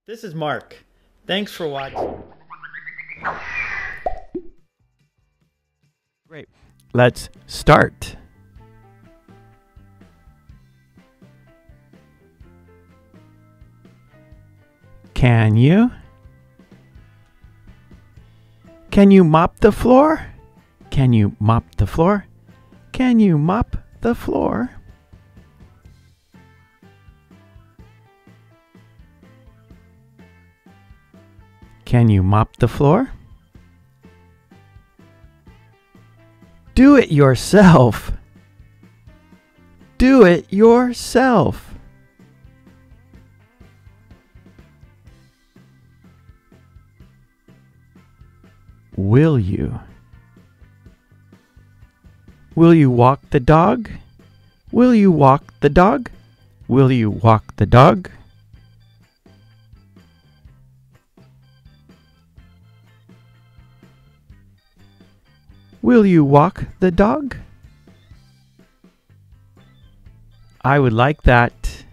This is Mark. Thanks for watching. Great. Let's start. Can you? Can you mop the floor? Can you mop the floor? Can you mop the floor? Can you mop the floor? Do it yourself. Do it yourself. Will you? Will you walk the dog? Will you walk the dog? Will you walk the dog? Will you walk the dog? I would like that.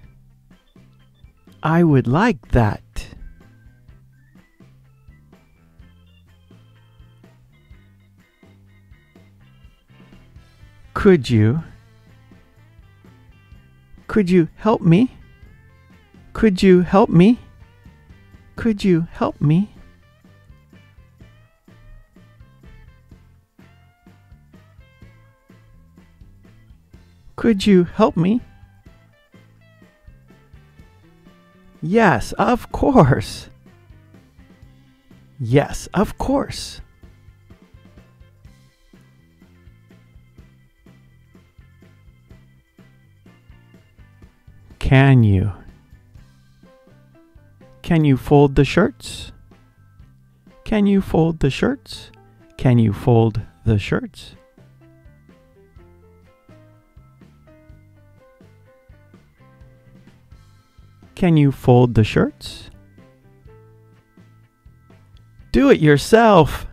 I would like that. Could you? Could you help me? Could you help me? Could you help me? Could you help me? Yes, of course. Yes, of course. Can you? Can you fold the shirts? Can you fold the shirts? Can you fold the shirts? Can you fold the shirts? Do it yourself.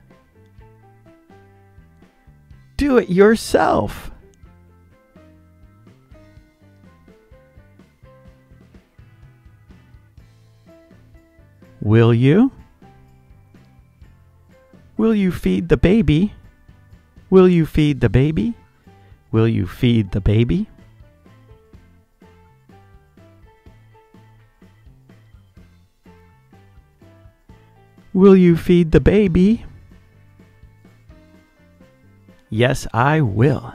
Do it yourself. Will you? Will you feed the baby? Will you feed the baby? Will you feed the baby? Will you feed the baby? Yes, I will.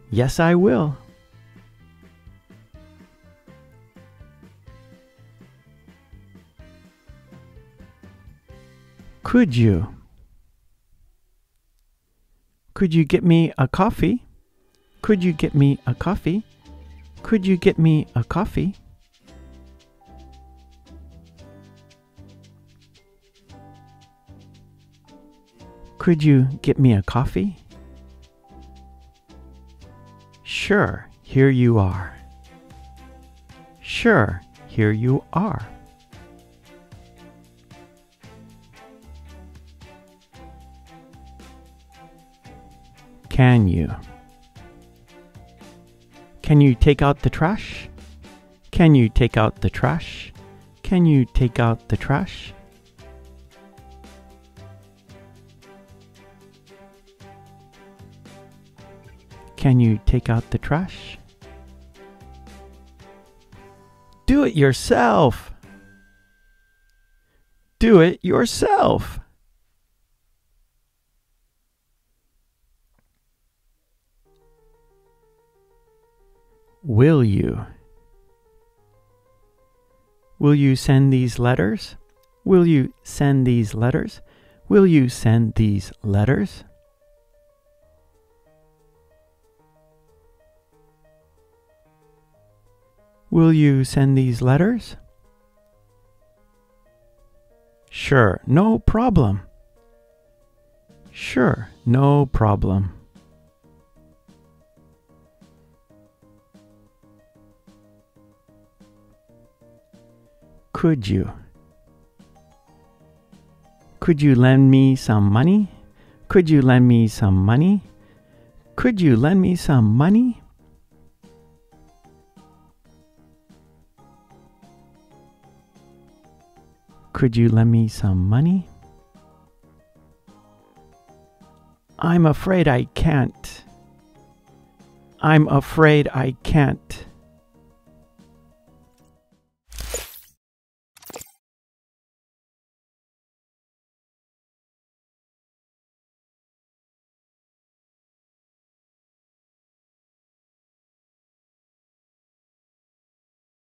Yes, I will. Could you? Could you get me a coffee? Could you get me a coffee? Could you get me a coffee? Could you get me a coffee? Sure, here you are. Sure, here you are. Can you? Can you take out the trash? Can you take out the trash? Can you take out the trash? Can you take out the trash? Do it yourself. Do it yourself. Will you? Will you send these letters? Will you send these letters? Will you send these letters? Will you send these letters? Sure, no problem. Sure, no problem. Could you? Could you lend me some money? Could you lend me some money? Could you lend me some money? Could you lend me some money? I'm afraid I can't. I'm afraid I can't.